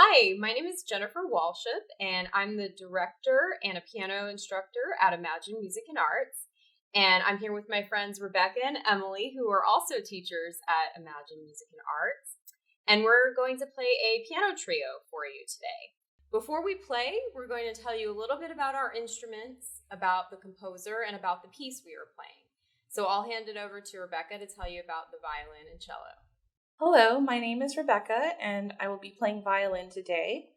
Hi, my name is Jennifer Walship, and I'm the director and a piano instructor at Imagine Music and Arts. And I'm here with my friends Rebecca and Emily, who are also teachers at Imagine Music and Arts. And we're going to play a piano trio for you today. Before we play, we're going to tell you a little bit about our instruments, about the composer, and about the piece we are playing. So I'll hand it over to Rebecca to tell you about the violin and cello. Hello, my name is Rebecca, and I will be playing violin today.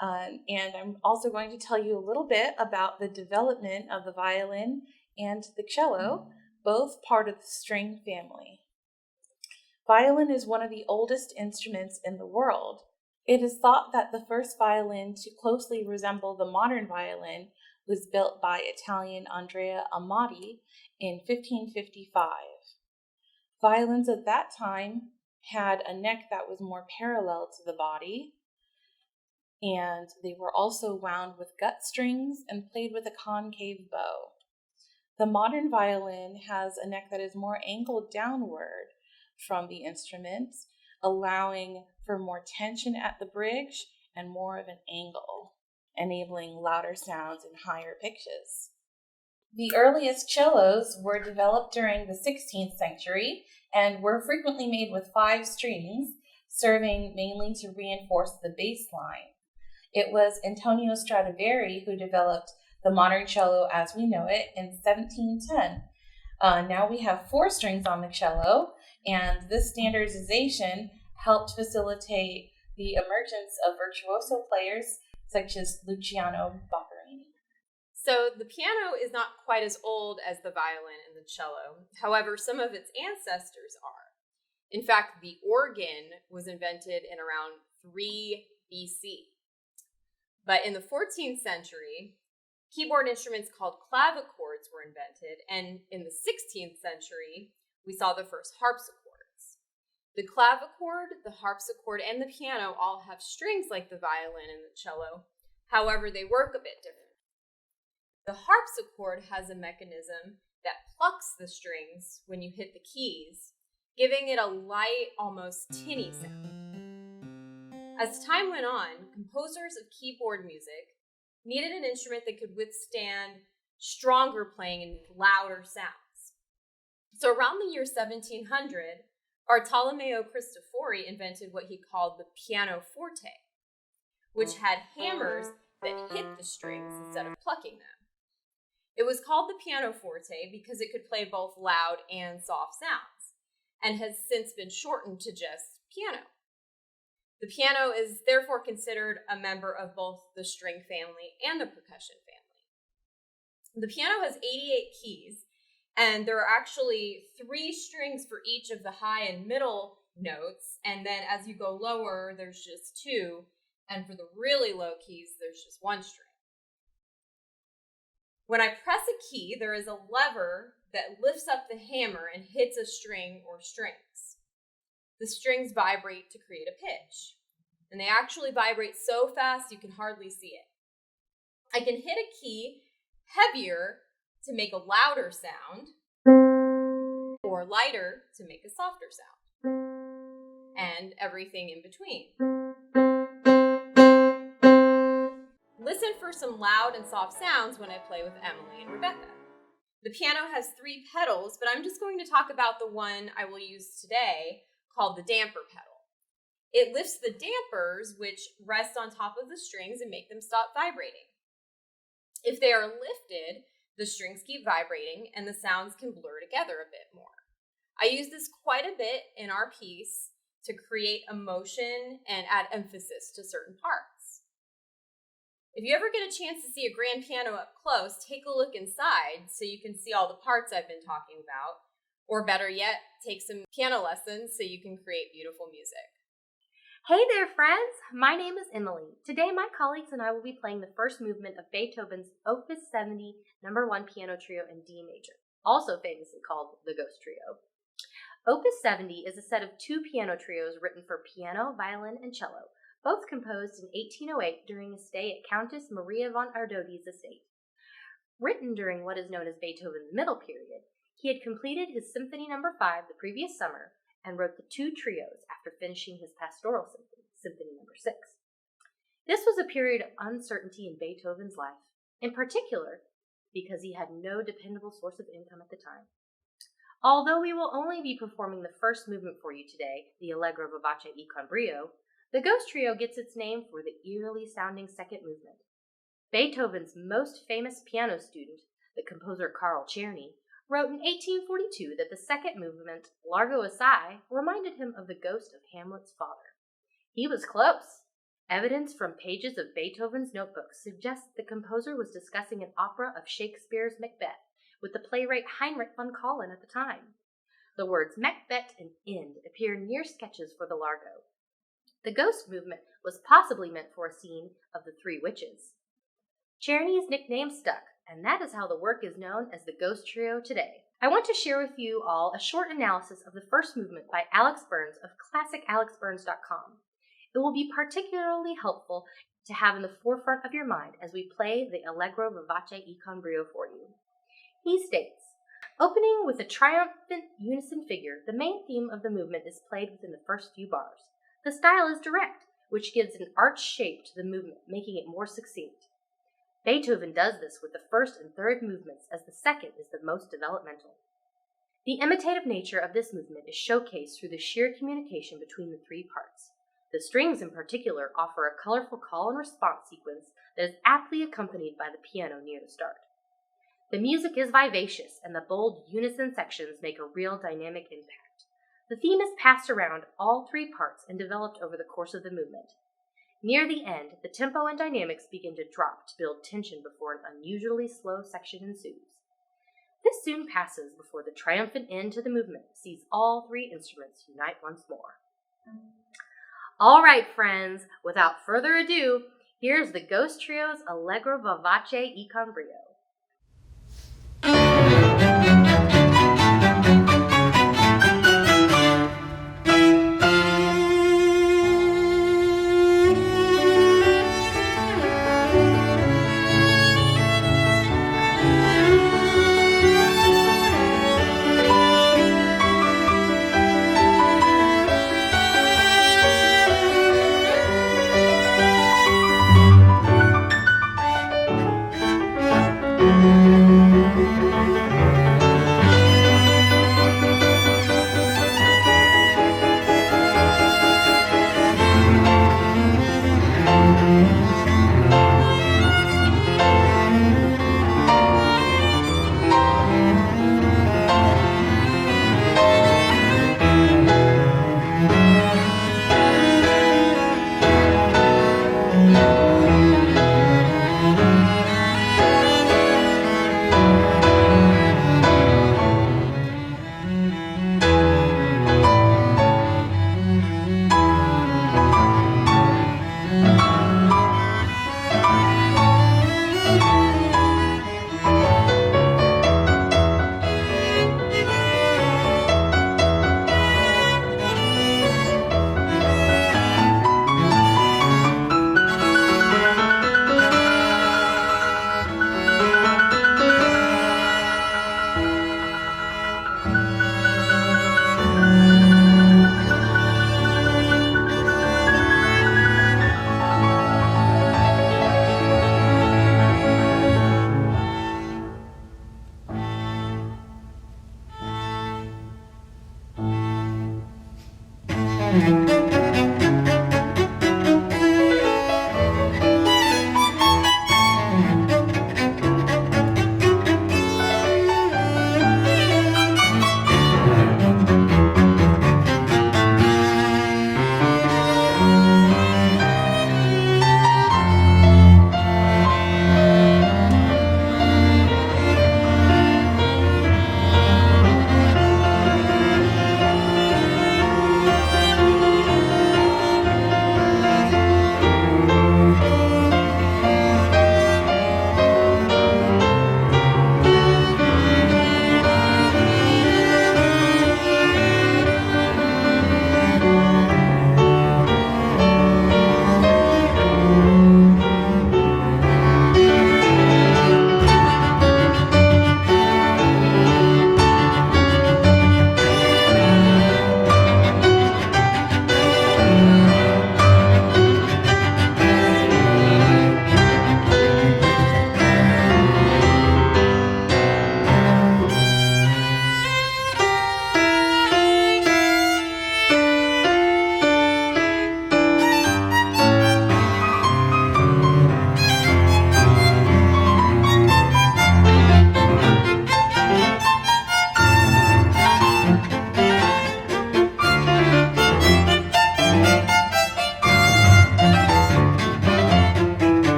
And I'm also going to tell you a little bit about the development of the violin and the cello, both part of the string family. Violin is one of the oldest instruments in the world. It is thought that the first violin to closely resemble the modern violin was built by Italian Andrea Amati in 1555. Violins at that time had a neck that was more parallel to the body, and they were also wound with gut strings and played with a concave bow. The modern violin has a neck that is more angled downward from the instrument, allowing for more tension at the bridge and more of an angle, enabling louder sounds and higher pitches. The earliest cellos were developed during the 16th century and were frequently made with 5 strings, serving mainly to reinforce the bass line. It was Antonio Stradivari who developed the modern cello as we know it in 1710. Now we have 4 strings on the cello, and this standardization helped facilitate the emergence of virtuoso players such as Luciano Boccherini. So the piano is not quite as old as the violin and the cello. However, some of its ancestors are. In fact, the organ was invented in around 3 BC. But in the 14th century, keyboard instruments called clavichords were invented, and in the 16th century, we saw the first harpsichords. The clavichord, the harpsichord, and the piano all have strings like the violin and the cello. However, they work a bit different. The harpsichord has a mechanism that plucks the strings when you hit the keys, giving it a light, almost tinny sound. As time went on, composers of keyboard music needed an instrument that could withstand stronger playing and louder sounds. So around the year 1700, Bartolomeo Cristofori invented what he called the Piano Forte, which had hammers that hit the strings instead of plucking them. It was called the Piano Forte because it could play both loud and soft sounds, and has since been shortened to just piano. The piano is therefore considered a member of both the string family and the percussion family. The piano has 88 keys, and there are actually 3 strings for each of the high and middle notes, and then as you go lower, there's just 2, and for the really low keys, there's just 1 string. When I press a key, there is a lever that lifts up the hammer and hits a string or strings. The strings vibrate to create a pitch, and they actually vibrate so fast you can hardly see it. I can hit a key heavier to make a louder sound, or lighter to make a softer sound, and everything in between. Listen for some loud and soft sounds when I play with Emily and Rebecca. The piano has 3 pedals, but I'm just going to talk about the one I will use today, called the damper pedal. It lifts the dampers, which rest on top of the strings and make them stop vibrating. If they are lifted, the strings keep vibrating and the sounds can blur together a bit more. I use this quite a bit in our piece to create emotion and add emphasis to certain parts. If you ever get a chance to see a grand piano up close, take a look inside so you can see all the parts I've been talking about, or better yet, take some piano lessons so you can create beautiful music. Hey there, friends! My name is Emily. Today, my colleagues and I will be playing the first movement of Beethoven's Opus 70, No. 1 Piano Trio in D major, also famously called the Ghost Trio. Opus 70 is a set of 2 piano trios written for piano, violin, and cello, both composed in 1808 during a stay at Countess Maria von Ardodi's estate. Written during what is known as Beethoven's middle period, he had completed his Symphony No. 5 the previous summer and wrote the 2 trios after finishing his Pastoral Symphony, Symphony No. 6. This was a period of uncertainty in Beethoven's life, in particular because he had no dependable source of income at the time. Although we will only be performing the first movement for you today, the Allegro Vivace e con Brio, the Ghost Trio gets its name for the eerily sounding second movement. Beethoven's most famous piano student, the composer Carl Czerny, wrote in 1842 that the second movement, Largo Assai, reminded him of the ghost of Hamlet's father. He was close. Evidence from pages of Beethoven's notebooks suggests the composer was discussing an opera of Shakespeare's Macbeth with the playwright Heinrich von Collin at the time. The words Macbeth and End appear near sketches for the Largo. The ghost movement was possibly meant for a scene of the Three Witches. Czerny's nickname stuck, and that is how the work is known as the Ghost Trio today. I want to share with you all a short analysis of the first movement by Alex Burns of classicalexburns.com. It will be particularly helpful to have in the forefront of your mind as we play the Allegro Vivace e con Brio for you. He states, opening with a triumphant unison figure, the main theme of the movement is played within the first few bars. The style is direct, which gives an arched shape to the movement, making it more succinct. Beethoven does this with the first and third movements, as the second is the most developmental. The imitative nature of this movement is showcased through the sheer communication between the three parts. The strings in particular offer a colorful call and response sequence that is aptly accompanied by the piano near the start. The music is vivacious, and the bold unison sections make a real dynamic impact. The theme is passed around all three parts and developed over the course of the movement. Near the end, the tempo and dynamics begin to drop to build tension before an unusually slow section ensues. This soon passes before the triumphant end to the movement sees all three instruments unite once more. All right, friends, without further ado, here's the Ghost Trio's Allegro Vivace e con Brio.